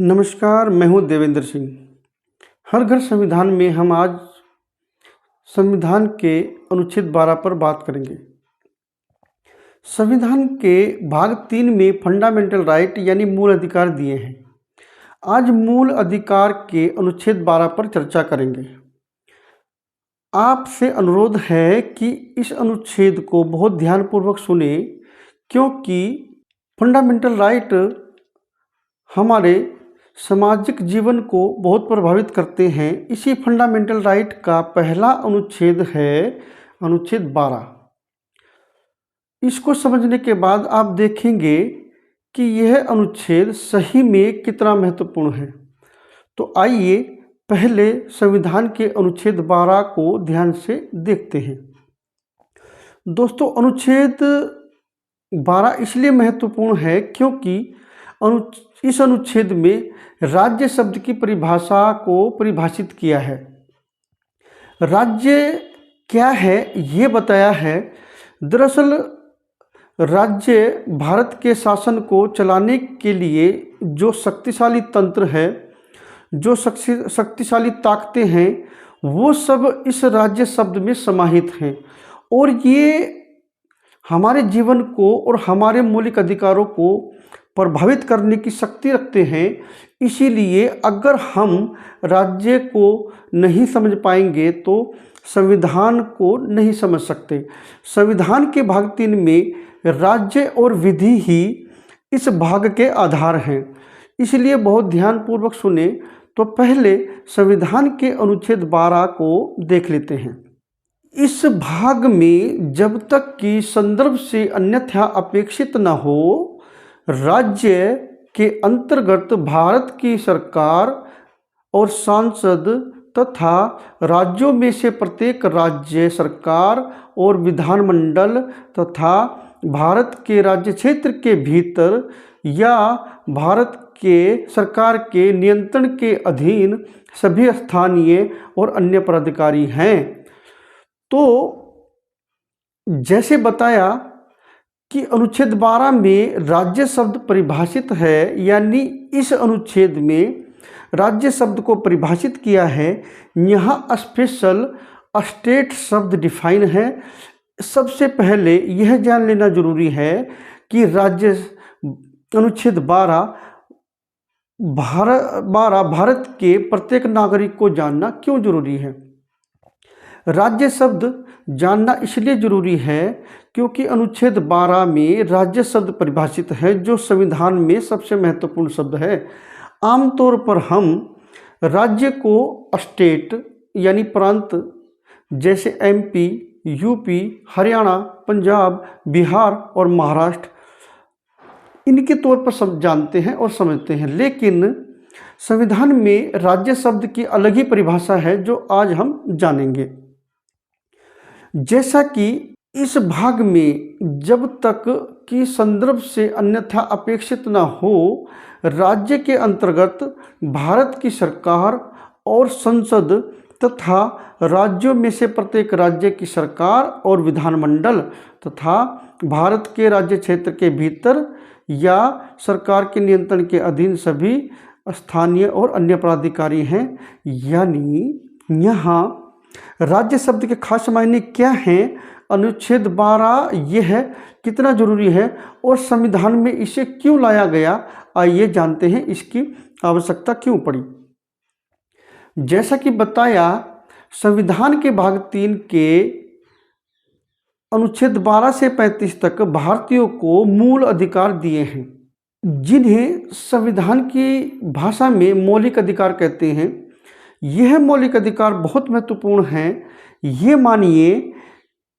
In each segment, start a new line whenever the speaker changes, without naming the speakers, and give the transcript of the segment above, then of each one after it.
नमस्कार, मैं हूँ देवेंद्र सिंह। हर घर संविधान में हम आज संविधान के अनुच्छेद 12 पर बात करेंगे। संविधान के भाग 3 में फंडामेंटल राइट यानी मूल अधिकार दिए हैं। आज मूल अधिकार के अनुच्छेद 12 पर चर्चा करेंगे। आपसे अनुरोध है कि इस अनुच्छेद को बहुत ध्यानपूर्वक सुने, क्योंकि फंडामेंटल राइट हमारे सामाजिक जीवन को बहुत प्रभावित करते हैं। इसी फंडामेंटल राइट का पहला अनुच्छेद है अनुच्छेद 12। इसको समझने के बाद आप देखेंगे कि यह अनुच्छेद सही में कितना महत्वपूर्ण है। तो आइए पहले संविधान के अनुच्छेद 12 को ध्यान से देखते हैं। दोस्तों, अनुच्छेद 12 इसलिए महत्वपूर्ण है क्योंकि इस अनुच्छेद में राज्य शब्द की परिभाषा को परिभाषित किया है। राज्य क्या है ये बताया है। दरअसल राज्य भारत के शासन को चलाने के लिए जो शक्तिशाली तंत्र है, जो शक्तिशाली ताकतें हैं, वो सब इस राज्य शब्द में समाहित हैं और ये हमारे जीवन को और हमारे मौलिक अधिकारों को प्रभावित करने की शक्ति रखते हैं। इसीलिए अगर हम राज्य को नहीं समझ पाएंगे तो संविधान को नहीं समझ सकते। संविधान के भाग 3 में राज्य और विधि ही इस भाग के आधार हैं। इसलिए बहुत ध्यानपूर्वक सुने। तो पहले संविधान के अनुच्छेद 12 को देख लेते हैं। इस भाग में जब तक कि संदर्भ से अन्यथा अपेक्षित न हो, राज्य के अंतर्गत भारत की सरकार और सांसद तथा राज्यों में से प्रत्येक राज्य सरकार और विधानमंडल तथा भारत के राज्य क्षेत्र के भीतर या भारत के सरकार के नियंत्रण के अधीन सभी स्थानीय और अन्य पदाधिकारी हैं। तो जैसे बताया कि अनुच्छेद 12 में राज्य शब्द परिभाषित है, यानी इस अनुच्छेद में राज्य शब्द को परिभाषित किया है। यहाँ स्पेशल स्टेट शब्द डिफाइन है। सबसे पहले यह जान लेना जरूरी है कि राज्य अनुच्छेद 12 भारत के प्रत्येक नागरिक को जानना क्यों जरूरी है। राज्य शब्द जानना इसलिए जरूरी है क्योंकि अनुच्छेद 12 में राज्य शब्द परिभाषित है, जो संविधान में सबसे महत्वपूर्ण शब्द है। आमतौर पर हम राज्य को स्टेट यानी प्रांत जैसे MP, UP, हरियाणा, पंजाब, बिहार और महाराष्ट्र इनके तौर पर जानते हैं और समझते हैं, लेकिन संविधान में राज्य शब्द की अलग ही परिभाषा है जो आज हम जानेंगे। जैसा कि इस भाग में जब तक कि संदर्भ से अन्यथा अपेक्षित न हो, राज्य के अंतर्गत भारत की सरकार और संसद तथा राज्यों में से प्रत्येक राज्य की सरकार और विधानमंडल तथा भारत के राज्य क्षेत्र के भीतर या सरकार के नियंत्रण के अधीन सभी स्थानीय और अन्य पदाधिकारी हैं। यानी यहाँ राज्य शब्द के खास मायने क्या हैं, अनुच्छेद 12 यह कितना जरूरी है और संविधान में इसे क्यों लाया गया। आइए जानते हैं इसकी आवश्यकता क्यों पड़ी। जैसा कि बताया, संविधान के भाग 3 के अनुच्छेद 12 से 35 तक भारतीयों को मूल अधिकार दिए हैं, जिन्हें संविधान की भाषा में मौलिक अधिकार कहते हैं। यह मौलिक अधिकार बहुत महत्वपूर्ण हैं। ये मानिए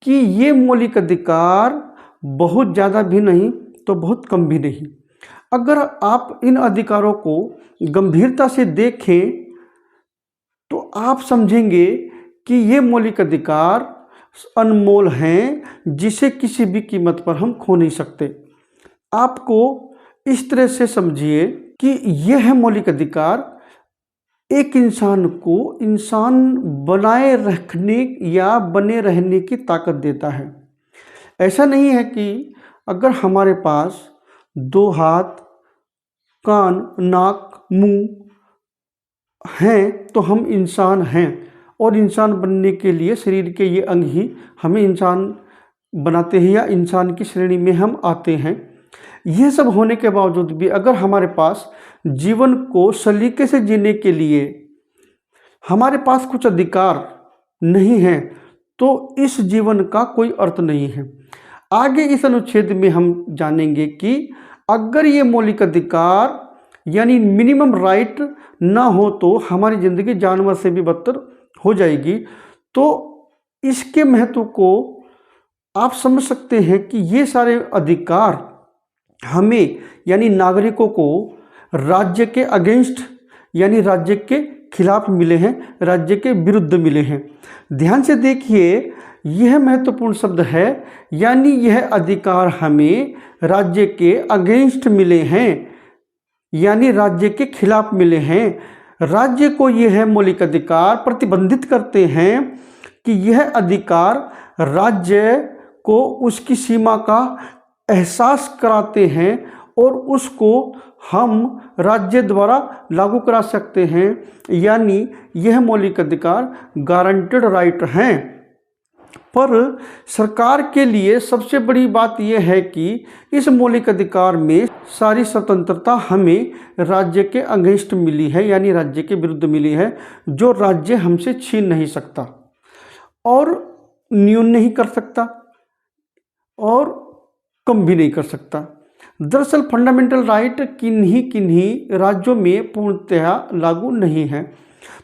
कि ये मौलिक अधिकार बहुत ज़्यादा भी नहीं तो बहुत कम भी नहीं। अगर आप इन अधिकारों को गंभीरता से देखें तो आप समझेंगे कि ये मौलिक अधिकार अनमोल हैं, जिसे किसी भी कीमत पर हम खो नहीं सकते। आपको इस तरह से समझिए कि यह मौलिक अधिकार एक इंसान को इंसान बनाए रखने या बने रहने की ताकत देता है। ऐसा नहीं है कि अगर हमारे पास 2 हाथ, कान, नाक मुंह हैं तो हम इंसान हैं, और इंसान बनने के लिए शरीर के ये अंग ही हमें इंसान बनाते हैं या इंसान की श्रेणी में हम आते हैं। यह सब होने के बावजूद भी अगर हमारे पास जीवन को सलीके से जीने के लिए हमारे पास कुछ अधिकार नहीं है तो इस जीवन का कोई अर्थ नहीं है। आगे इस अनुच्छेद में हम जानेंगे कि अगर ये मौलिक अधिकार यानी मिनिमम राइट ना हो तो हमारी ज़िंदगी जानवर से भी बदतर हो जाएगी। तो इसके महत्व को आप समझ सकते हैं कि ये सारे अधिकार हमें यानी नागरिकों को राज्य के अगेंस्ट यानी राज्य के खिलाफ मिले हैं, राज्य के विरुद्ध मिले हैं। ध्यान से देखिए, यह महत्वपूर्ण शब्द है, यानी यह अधिकार हमें राज्य के अगेंस्ट मिले हैं यानी राज्य के खिलाफ मिले हैं। राज्य को यह मौलिक अधिकार प्रतिबंधित करते हैं कि यह अधिकार राज्य को उसकी सीमा का एहसास कराते हैं और उसको हम राज्य द्वारा लागू करा सकते हैं, यानी यह मौलिक अधिकार गारंटेड राइट हैं। पर सरकार के लिए सबसे बड़ी बात यह है कि इस मौलिक अधिकार में सारी स्वतंत्रता हमें राज्य के अगेंस्ट मिली है यानी राज्य के विरुद्ध मिली है, जो राज्य हमसे छीन नहीं सकता और न्यून नहीं कर सकता और कम भी नहीं कर सकता। दरअसल फंडामेंटल राइट किन्हीं राज्यों में पूर्णतया लागू नहीं है।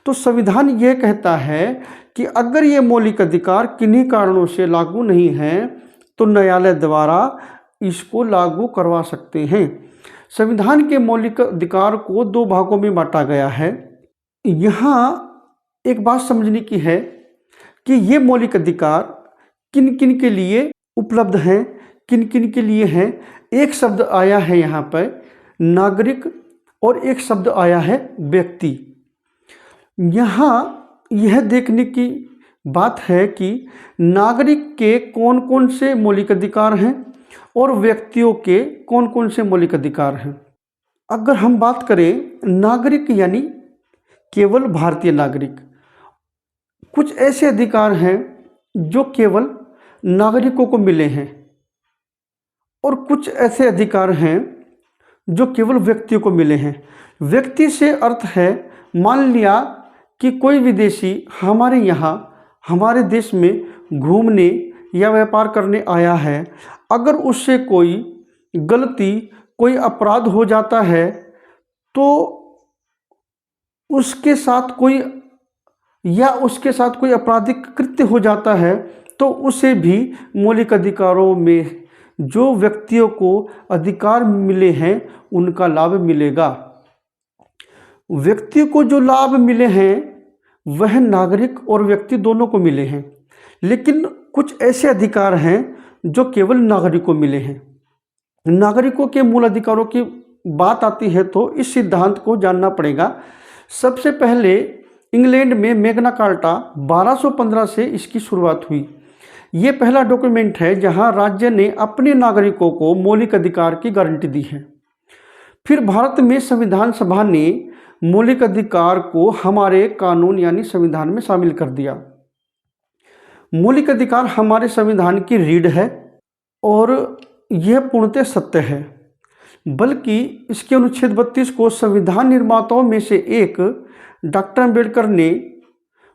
तो संविधान यह कहता है कि अगर ये मौलिक अधिकार किन्हीं कारणों से लागू नहीं है तो न्यायालय द्वारा इसको लागू करवा सकते हैं। संविधान के मौलिक अधिकार को दो भागों में बांटा गया है। यहाँ एक बात समझने की है कि ये मौलिक अधिकार किन किन के लिए उपलब्ध हैं, किन किन के लिए हैं। एक शब्द आया है यहाँ पर नागरिक और एक शब्द आया है व्यक्ति। यहाँ यह देखने की बात है कि नागरिक के कौन कौन से मौलिक अधिकार हैं और व्यक्तियों के कौन कौन से मौलिक अधिकार हैं। अगर हम बात करें नागरिक यानी केवल भारतीय नागरिक, कुछ ऐसे अधिकार हैं जो केवल नागरिकों को मिले हैं और कुछ ऐसे अधिकार हैं जो केवल व्यक्तियों को मिले हैं। व्यक्ति से अर्थ है, मान लिया कि कोई विदेशी हमारे यहाँ हमारे देश में घूमने या व्यापार करने आया है, अगर उससे कोई गलती कोई अपराध हो जाता है तो उसके साथ कोई आपराधिक कृत्य हो जाता है तो उसे भी मौलिक अधिकारों में जो व्यक्तियों को अधिकार मिले हैं उनका लाभ मिलेगा। व्यक्ति को जो लाभ मिले हैं वह नागरिक और व्यक्ति दोनों को मिले हैं, लेकिन कुछ ऐसे अधिकार हैं जो केवल नागरिकों को मिले हैं। नागरिकों के मूल अधिकारों की बात आती है तो इस सिद्धांत को जानना पड़ेगा। सबसे पहले इंग्लैंड में मैग्ना कार्टा 1215 से इसकी शुरुआत हुई। ये पहला डॉक्यूमेंट है जहां राज्य ने अपने नागरिकों को मौलिक अधिकार की गारंटी दी है। फिर भारत में संविधान सभा ने मौलिक अधिकार को हमारे कानून यानी संविधान में शामिल कर दिया। मौलिक अधिकार हमारे संविधान की रीढ़ है और यह पूर्णतः सत्य है, बल्कि इसके अनुच्छेद 32 को संविधान निर्माताओं में से एक डॉक्टर अम्बेडकर ने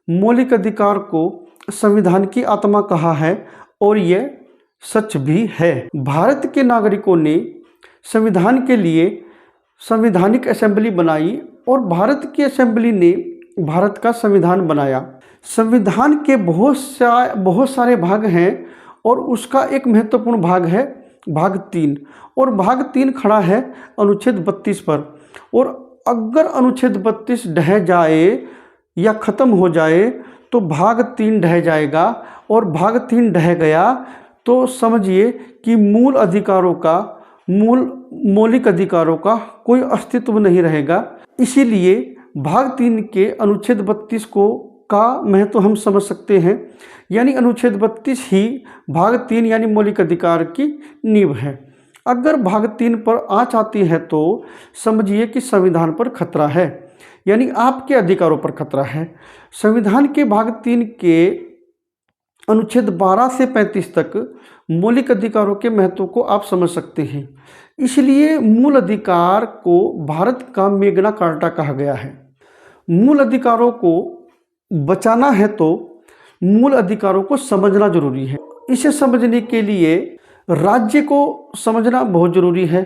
मौलिक अधिकार को संविधान की आत्मा कहा है और यह सच भी है। भारत के नागरिकों ने संविधान के लिए संवैधानिक असेंबली बनाई और भारत की असेंबली ने भारत का संविधान बनाया। संविधान के बहुत सारे भाग हैं और उसका एक महत्वपूर्ण भाग है भाग 3, और भाग 3 खड़ा है अनुच्छेद 32 पर। और अगर अनुच्छेद 32 ढह जाए या ख़त्म हो जाए तो भाग 3 ढह जाएगा, और भाग 3 ढह गया तो समझिए कि मौलिक अधिकारों का कोई अस्तित्व नहीं रहेगा। इसीलिए भाग 3 के अनुच्छेद 32 का महत्व हम समझ सकते हैं, यानी अनुच्छेद 32 ही भाग 3 यानी मौलिक अधिकार की नींव है। अगर भाग 3 पर आँच आती है तो समझिए कि संविधान पर खतरा है, यानी आपके अधिकारों पर खतरा है। संविधान के भाग 3 के अनुच्छेद 12 से 35 तक मौलिक अधिकारों के महत्व को आप समझ सकते हैं। इसलिए मूल अधिकार को भारत का मैग्ना कार्टा कहा गया है। मूल अधिकारों को बचाना है तो मूल अधिकारों को समझना जरूरी है। इसे समझने के लिए राज्य को समझना बहुत जरूरी है,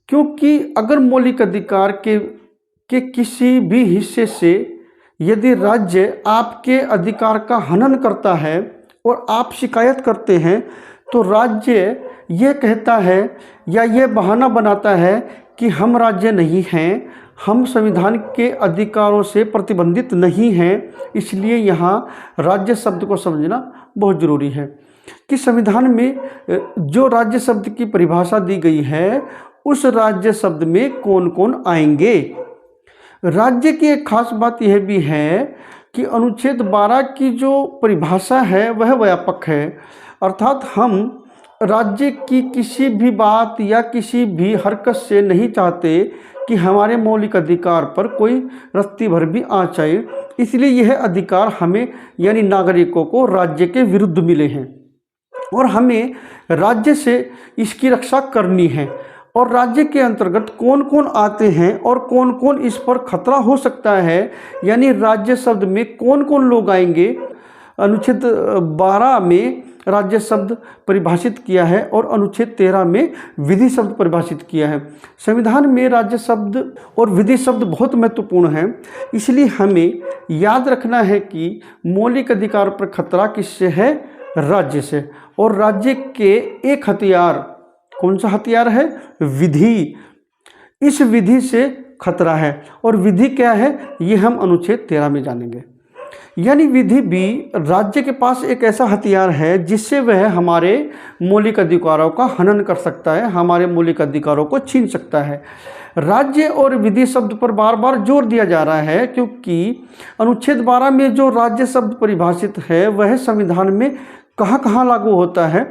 क्योंकि अगर मौलिक अधिकार के किसी भी हिस्से से यदि राज्य आपके अधिकार का हनन करता है और आप शिकायत करते हैं तो राज्य यह कहता है या यह बहाना बनाता है कि हम राज्य नहीं हैं, हम संविधान के अधिकारों से प्रतिबंधित नहीं हैं। इसलिए यहाँ राज्य शब्द को समझना बहुत ज़रूरी है कि संविधान में जो राज्य शब्द की परिभाषा दी गई है उस राज्य शब्द में कौन कौन आएंगे। राज्य की एक खास बात यह भी है कि अनुच्छेद 12 की जो परिभाषा है वह व्यापक है, अर्थात हम राज्य की किसी भी बात या किसी भी हरकत से नहीं चाहते कि हमारे मौलिक अधिकार पर कोई रत्ती भर भी आँच आए। इसलिए यह अधिकार हमें यानी नागरिकों को राज्य के विरुद्ध मिले हैं और हमें राज्य से इसकी रक्षा करनी है। और राज्य के अंतर्गत कौन कौन आते हैं और कौन कौन इस पर खतरा हो सकता है, यानी राज्य शब्द में कौन कौन लोग आएंगे, अनुच्छेद 12 में राज्य शब्द परिभाषित किया है और अनुच्छेद 13 में विधि शब्द परिभाषित किया है। संविधान में राज्य शब्द और विधि शब्द बहुत महत्वपूर्ण हैं, इसलिए हमें याद रखना है कि मौलिक अधिकार पर खतरा किससे है, राज्य से। और राज्य के एक हथियार, कौन सा हथियार है, विधि। इस विधि से खतरा है और विधि क्या है ये हम अनुच्छेद 13 में जानेंगे। यानी विधि भी राज्य के पास एक ऐसा हथियार है जिससे वह हमारे मौलिक अधिकारों का हनन कर सकता है, हमारे मौलिक अधिकारों को छीन सकता है। राज्य और विधि शब्द पर बार बार जोर दिया जा रहा है क्योंकि अनुच्छेद 12 में जो राज्य शब्द परिभाषित है वह संविधान में कहाँ कहाँ लागू होता है,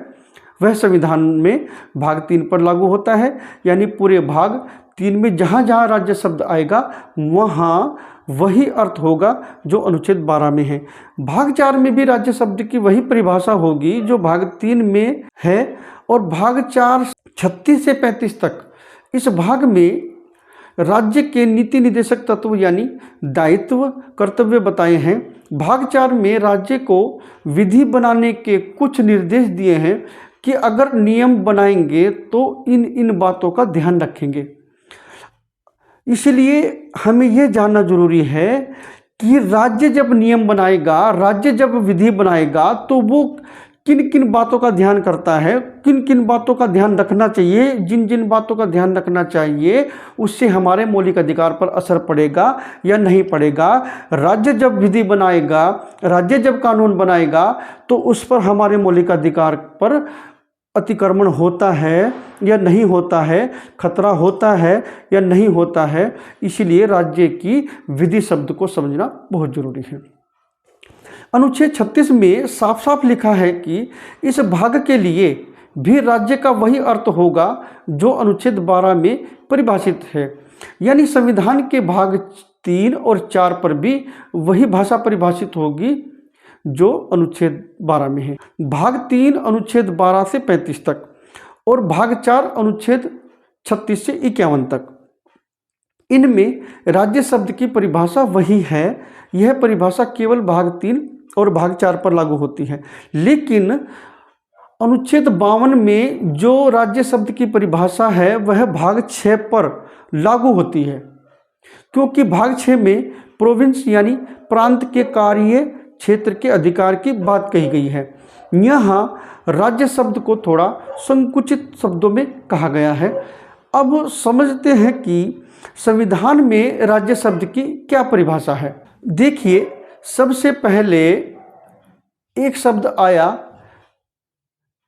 वह संविधान में भाग 3 पर लागू होता है। यानी पूरे भाग 3 में जहाँ जहाँ राज्य शब्द आएगा वहाँ वही अर्थ होगा जो अनुच्छेद 12 में है। भाग 4 में भी राज्य शब्द की वही परिभाषा होगी जो भाग 3 में है। और भाग 4 36 से 35 तक इस भाग में राज्य के नीति निदेशक तत्व यानी दायित्व कर्तव्य बताए हैं। भाग 4 में राज्य को विधि बनाने के कुछ निर्देश दिए हैं कि अगर नियम बनाएंगे तो इन बातों का ध्यान रखेंगे। इसलिए हमें यह जानना जरूरी है कि राज्य जब नियम बनाएगा, राज्य जब विधि बनाएगा तो वो किन किन बातों का ध्यान करता है, किन किन बातों का ध्यान रखना चाहिए। जिन जिन बातों का ध्यान रखना चाहिए उससे हमारे मौलिक अधिकार पर असर पड़ेगा या नहीं पड़ेगा। राज्य जब विधि बनाएगा, राज्य जब कानून बनाएगा तो उस पर हमारे मौलिक अधिकार पर अतिक्रमण होता है या नहीं होता है, खतरा होता है या नहीं होता है। इसीलिए राज्य की विधि शब्द को समझना बहुत जरूरी है। अनुच्छेद 36 में साफ साफ लिखा है कि इस भाग के लिए भी राज्य का वही अर्थ होगा जो अनुच्छेद 12 में परिभाषित है। यानी संविधान के भाग 3 और 4 पर भी वही भाषा परिभाषित होगी जो अनुच्छेद 12 में है। भाग 3 अनुच्छेद 12 से 35 तक और भाग 4 अनुच्छेद 36 से 51 तक, इनमें राज्य शब्द की परिभाषा वही है। यह परिभाषा केवल भाग 3 और भाग 4 पर लागू होती है, लेकिन अनुच्छेद 52 में जो राज्य शब्द की परिभाषा है वह भाग 6 पर लागू होती है, क्योंकि भाग 6 में प्रोविंस यानी प्रांत के कार्य क्षेत्र के अधिकार की बात कही गई है। यहाँ राज्य शब्द को थोड़ा संकुचित शब्दों में कहा गया है। अब समझते हैं कि संविधान में राज्य शब्द की क्या परिभाषा है। देखिए, सबसे पहले एक शब्द आया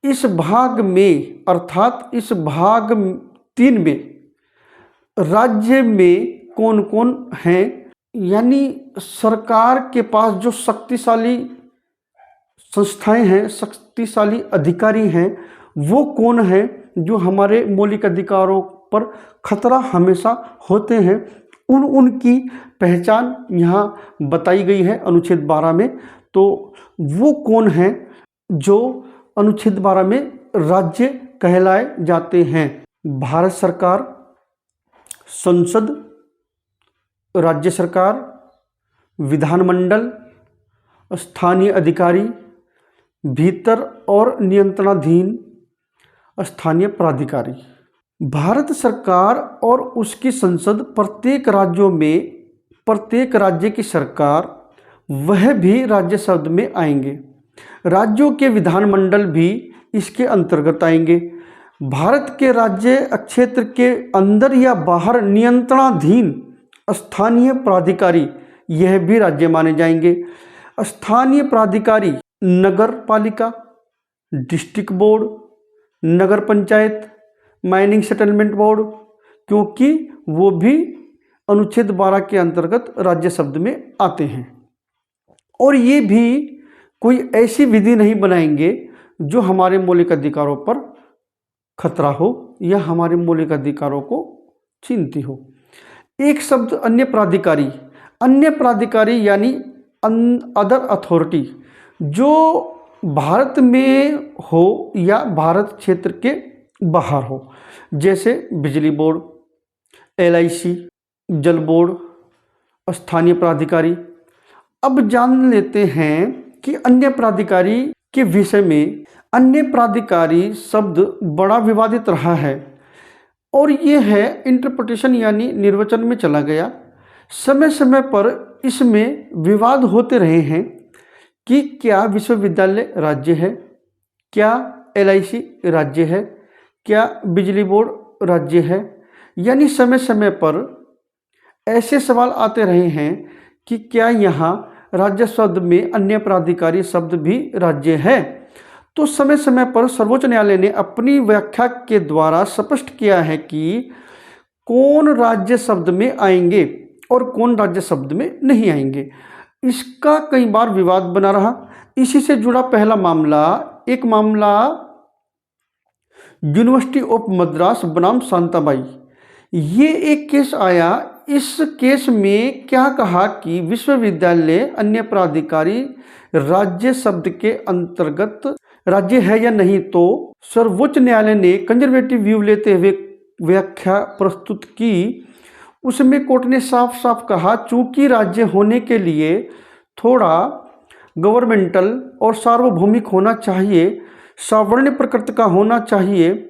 इस भाग में, अर्थात इस भाग 3 में राज्य में कौन कौन हैं, यानी सरकार के पास जो शक्तिशाली संस्थाएं हैं, शक्तिशाली अधिकारी हैं, वो कौन हैं, जो हमारे मौलिक अधिकारों पर खतरा हमेशा होते हैं, उनकी पहचान यहाँ बताई गई है अनुच्छेद 12 में। तो वो कौन हैं जो अनुच्छेद 12 में राज्य कहलाए जाते हैं? भारत सरकार, संसद, राज्य सरकार, विधानमंडल, स्थानीय अधिकारी, भीतर और नियंत्रणाधीन स्थानीय प्राधिकारी। भारत सरकार और उसकी संसद प्रत्येक राज्य की सरकार वह भी राज्य शब्द में आएंगे। राज्यों के विधानमंडल भी इसके अंतर्गत आएंगे। भारत के राज्य क्षेत्र के अंदर या बाहर नियंत्रणाधीन स्थानीय प्राधिकारी यह भी राज्य माने जाएंगे। स्थानीय प्राधिकारी नगर पालिका, डिस्ट्रिक्ट बोर्ड, नगर पंचायत, माइनिंग सेटलमेंट बोर्ड, क्योंकि वो भी अनुच्छेद 12 के अंतर्गत राज्य शब्द में आते हैं। और ये भी कोई ऐसी विधि नहीं बनाएंगे जो हमारे मौलिक अधिकारों पर खतरा हो या हमारे मौलिक अधिकारों को छीनती हो। एक शब्द अन्य प्राधिकारी यानी अदर अथॉरिटी, जो भारत में हो या भारत क्षेत्र के बाहर हो, जैसे बिजली बोर्ड, LIC, जल बोर्ड, स्थानीय प्राधिकारी। अब जान लेते हैं कि अन्य प्राधिकारी के विषय में। अन्य प्राधिकारी शब्द बड़ा विवादित रहा है और ये है इंटरप्रिटेशन यानी निर्वचन में चला गया। समय समय पर इसमें विवाद होते रहे हैं कि क्या विश्वविद्यालय राज्य है, क्या LIC राज्य है, क्या बिजली बोर्ड राज्य है। यानी समय समय पर ऐसे सवाल आते रहे हैं कि क्या यहाँ राज्य शब्द में अन्य प्राधिकारी शब्द भी राज्य है। तो समय समय पर सर्वोच्च न्यायालय ने अपनी व्याख्या के द्वारा स्पष्ट किया है कि कौन राज्य शब्द में आएंगे और कौन राज्य शब्द में नहीं आएंगे। इसका कई बार विवाद बना रहा। इसी से जुड़ा पहला मामला, एक मामला यूनिवर्सिटी ऑफ मद्रास बनाम शांताबाई, ये एक केस आया। इस केस में क्या कहा कि विश्वविद्यालय अन्य प्राधिकारी राज्य शब्द के अंतर्गत राज्य है या नहीं। तो सर्वोच्च न्यायालय ने कंजर्वेटिव व्यू लेते हुए व्याख्या प्रस्तुत की। उसमें कोर्ट ने साफ साफ कहा, चूंकि राज्य होने के लिए थोड़ा गवर्नमेंटल और सार्वभौमिक होना चाहिए, सावर्ण्य प्रकृति का होना चाहिए,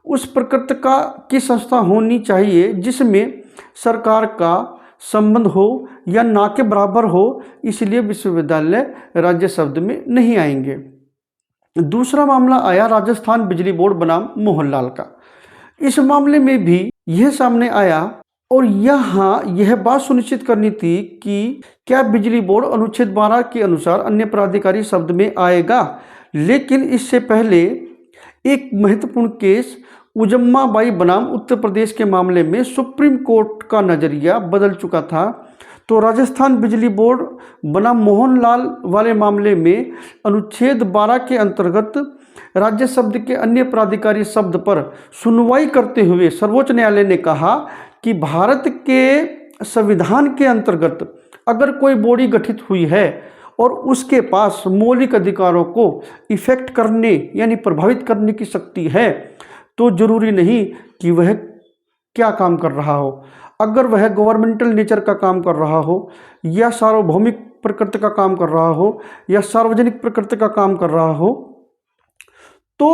उस प्रकृति का की संस्था होनी चाहिए जिसमें सरकार का संबंध हो या ना के बराबर हो, इसलिए विश्वविद्यालय राज्य शब्द में नहीं आएंगे। दूसरा मामला आया राजस्थान बिजली बोर्ड बनाम मोहनलाल का। इस मामले में भी यह सामने आया और यहाँ यह बात सुनिश्चित करनी थी कि क्या बिजली बोर्ड अनुच्छेद 12 के अनुसार अन्य प्राधिकारी शब्द में आएगा। लेकिन इससे पहले एक महत्वपूर्ण केस उजम्माबाई बनाम उत्तर प्रदेश के मामले में सुप्रीम कोर्ट का नज़रिया बदल चुका था। तो राजस्थान बिजली बोर्ड बनाम मोहनलाल वाले मामले में अनुच्छेद 12 के अंतर्गत राज्य शब्द के अन्य प्राधिकारी शब्द पर सुनवाई करते हुए सर्वोच्च न्यायालय ने कहा कि भारत के संविधान के अंतर्गत अगर कोई बॉडी गठित हुई है और उसके पास मौलिक अधिकारों को इफेक्ट करने यानी प्रभावित करने की शक्ति है, तो जरूरी नहीं कि वह क्या काम कर रहा हो। अगर वह गवर्नमेंटल नेचर का काम कर रहा हो या सार्वभौमिक प्रकृति का काम कर रहा हो या सार्वजनिक प्रकृति का काम कर रहा हो, तो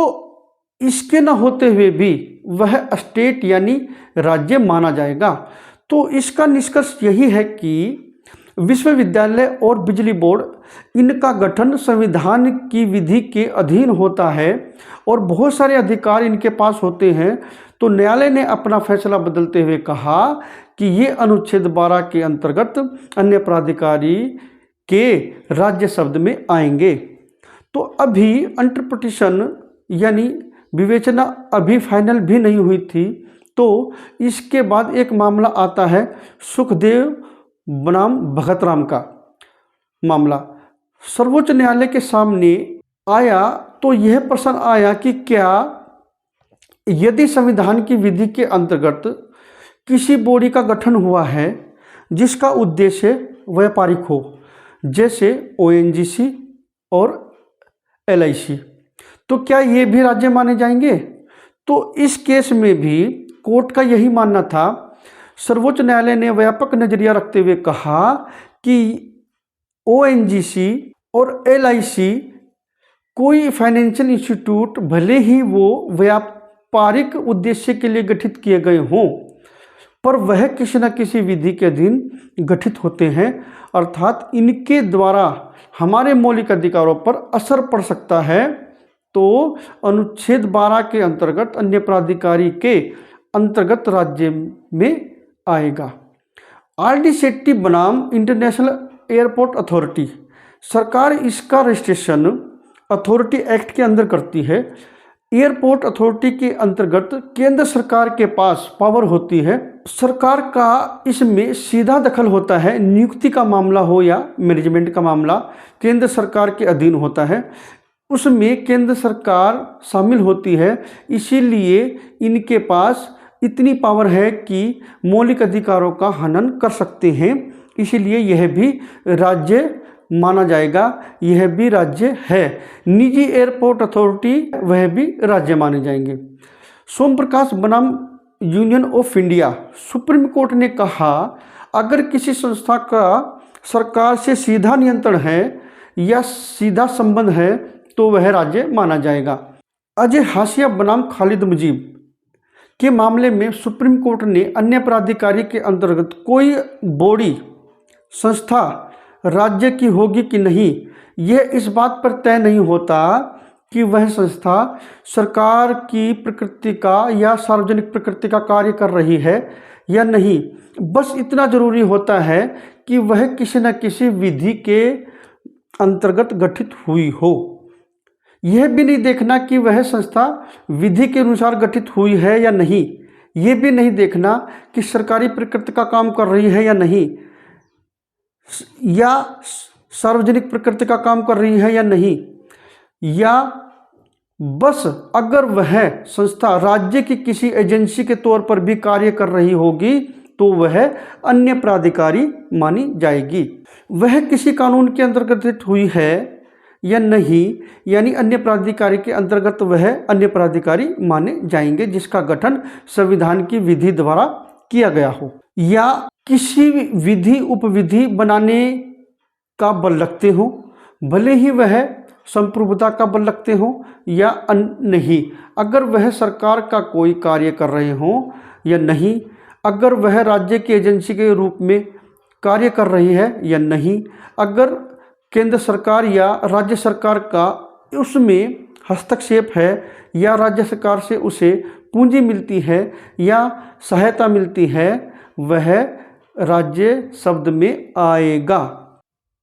इसके न होते हुए भी वह स्टेट यानी राज्य माना जाएगा। तो इसका निष्कर्ष यही है कि विश्वविद्यालय और बिजली बोर्ड इनका गठन संविधान की विधि के अधीन होता है और बहुत सारे अधिकार इनके पास होते हैं। तो न्यायालय ने अपना फैसला बदलते हुए कहा कि ये अनुच्छेद 12 के अंतर्गत अन्य प्राधिकारी के राज्य शब्द में आएंगे। तो अभी इंटरप्रिटेशन यानी विवेचना अभी फाइनल भी नहीं हुई थी। तो इसके बाद एक मामला आता है सुखदेव बनाम भगतराम का मामला सर्वोच्च न्यायालय के सामने आया। तो यह प्रश्न आया कि क्या यदि संविधान की विधि के अंतर्गत किसी बॉडी का गठन हुआ है जिसका उद्देश्य व्यापारिक हो, जैसे ओएनजीसी और एलआईसी, तो क्या ये भी राज्य माने जाएंगे? तो इस केस में भी कोर्ट का यही मानना था। सर्वोच्च न्यायालय ने व्यापक नजरिया रखते हुए कहा कि ओएनजीसी और एलआईसी कोई फाइनेंशियल इंस्टीट्यूट भले ही वो व्यापारिक उद्देश्य के लिए गठित किए गए हों, पर वह किसी न किसी विधि के अधीन गठित होते हैं, अर्थात इनके द्वारा हमारे मौलिक अधिकारों पर असर पड़ सकता है। तो अनुच्छेद 12 के अंतर्गत अन्य प्राधिकारी के अंतर्गत राज्य में आएगा। आरडी सेट्टी बनाम इंटरनेशनल एयरपोर्ट अथॉरिटी, सरकार इसका रजिस्ट्रेशन अथॉरिटी एक्ट के अंदर करती है। एयरपोर्ट अथॉरिटी के अंतर्गत केंद्र सरकार के पास पावर होती है। सरकार का इसमें सीधा दखल होता है। नियुक्ति का मामला हो या मैनेजमेंट का मामला केंद्र सरकार के अधीन होता है, उसमें केंद्र सरकार शामिल होती है। इसीलिए इनके पास इतनी पावर है कि मौलिक अधिकारों का हनन कर सकते हैं। इसीलिए यह भी राज्य माना जाएगा, यह भी राज्य है। निजी एयरपोर्ट अथॉरिटी वह भी राज्य माने जाएंगे। सोम प्रकाश बनाम union of India, supreme court ने कहा अगर किसी संस्था का सरकार से सीधा नियंत्रण है या सीधा संबंध है तो वह राज्य माना जाएगा। अजय हाशिया बनाम खालिद मुजीब के मामले में सुप्रीम कोर्ट ने अन्य प्राधिकारी के अंतर्गत कोई बॉडी संस्था राज्य की होगी कि नहीं, यह इस बात पर तय नहीं होता कि वह संस्था सरकार की प्रकृति का या सार्वजनिक प्रकृति का कार्य कर रही है या नहीं। बस इतना जरूरी होता है कि वह किसी न किसी विधि के अंतर्गत गठित हुई हो। यह भी नहीं देखना कि वह संस्था विधि के अनुसार गठित हुई है या नहीं। यह भी नहीं देखना कि सरकारी प्रकृति का काम कर रही है या नहीं, या सार्वजनिक प्रकृति का काम कर रही है या नहीं, या बस अगर वह संस्था राज्य की किसी एजेंसी के तौर पर भी कार्य कर रही होगी तो वह अन्य प्राधिकारी मानी जाएगी। वह किसी कानून के अंतर्गत हुई है या नहीं, यानी अन्य प्राधिकारी के अंतर्गत वह अन्य प्राधिकारी माने जाएंगे जिसका गठन संविधान की विधि द्वारा किया गया हो, या किसी विधि उपविधि बनाने का बल रखते हो, भले ही वह संप्रभुता का बल रखते हो या नहीं, अगर वह सरकार का कोई कार्य कर रहे हो या नहीं, अगर वह राज्य की एजेंसी के रूप में कार्य कर रही है या नहीं, अगर केंद्र सरकार या राज्य सरकार का उसमें हस्तक्षेप है या राज्य सरकार से उसे पूंजी मिलती है या सहायता मिलती है, वह राज्य शब्द में आएगा।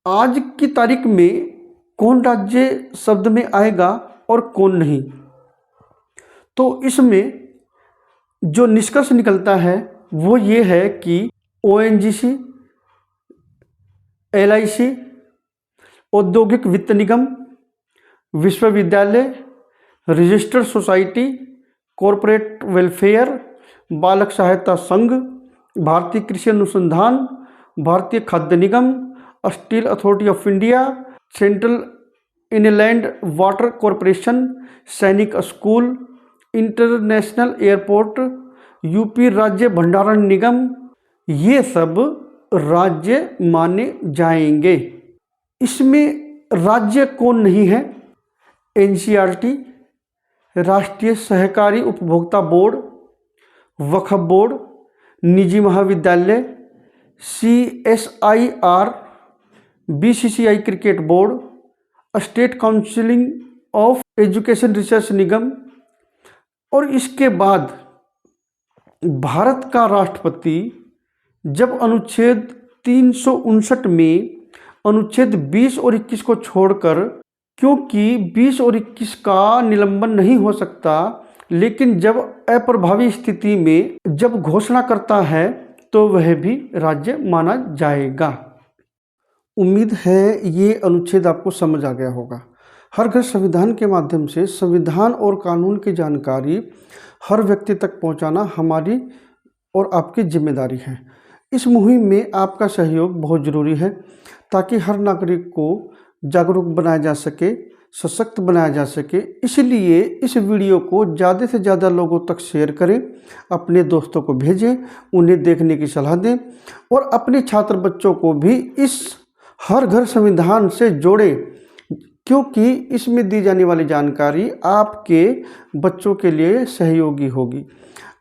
आज की तारीख में कौन राज्य शब्द में आएगा और कौन नहीं, तो इसमें जो निष्कर्ष निकलता है वो ये है कि ओएनजीसी, एलआईसी, औद्योगिक वित्त निगम, विश्वविद्यालय, रजिस्टर्ड सोसाइटी, कॉरपोरेट वेलफेयर, बालक सहायता संघ, भारतीय कृषि अनुसंधान, भारतीय खाद्य निगम, steel authority of India, central inland water corporation, सैनिक स्कूल, इंटरनेशनल एयरपोर्ट, यूपी राज्य भंडारण निगम, ये सब राज्य माने जाएंगे। इसमें राज्य कौन नहीं है? एनसीईआरटी, राष्ट्रीय सहकारी उपभोक्ता बोर्ड, वक्फ बोर्ड, निजी महाविद्यालय, CSIR, BCCI cricket board, state counselling of education research निगम, और इसके बाद भारत का राष्ट्रपति जब अनुच्छेद 359 में अनुच्छेद 20 और 21 को छोड़कर, क्योंकि 20 और 21 का निलंबन नहीं हो सकता, लेकिन जब अप्रभावी स्थिति में जब घोषणा करता है तो वह भी राज्य माना जाएगा। उम्मीद है ये अनुच्छेद आपको समझ आ गया होगा। हर घर संविधान के माध्यम से संविधान और कानून की जानकारी हर व्यक्ति तक पहुंचाना हमारी और आपकी जिम्मेदारी है। इस मुहिम में आपका सहयोग बहुत ज़रूरी है ताकि हर नागरिक को जागरूक बनाया जा सके, सशक्त बनाया जा सके। इसलिए इस वीडियो को ज़्यादा से ज़्यादा लोगों तक शेयर करें, अपने दोस्तों को भेजें, उन्हें देखने की सलाह दें और अपने छात्र बच्चों को भी इस हर घर संविधान से जोड़ें, क्योंकि इसमें दी जाने वाली जानकारी आपके बच्चों के लिए सहयोगी होगी।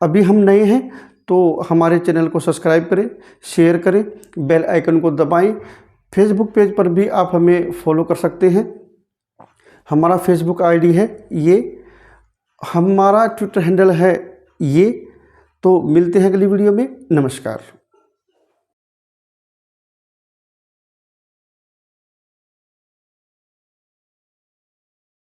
अभी हम नए हैं तो हमारे चैनल को सब्सक्राइब करें, शेयर करें, बेल आइकन को दबाएं। फेसबुक पेज पर भी आप हमें फॉलो कर सकते हैं। हमारा फेसबुक आईडी है ये, हमारा ट्विटर हैंडल है ये। तो मिलते हैं अगली वीडियो में। नमस्कार।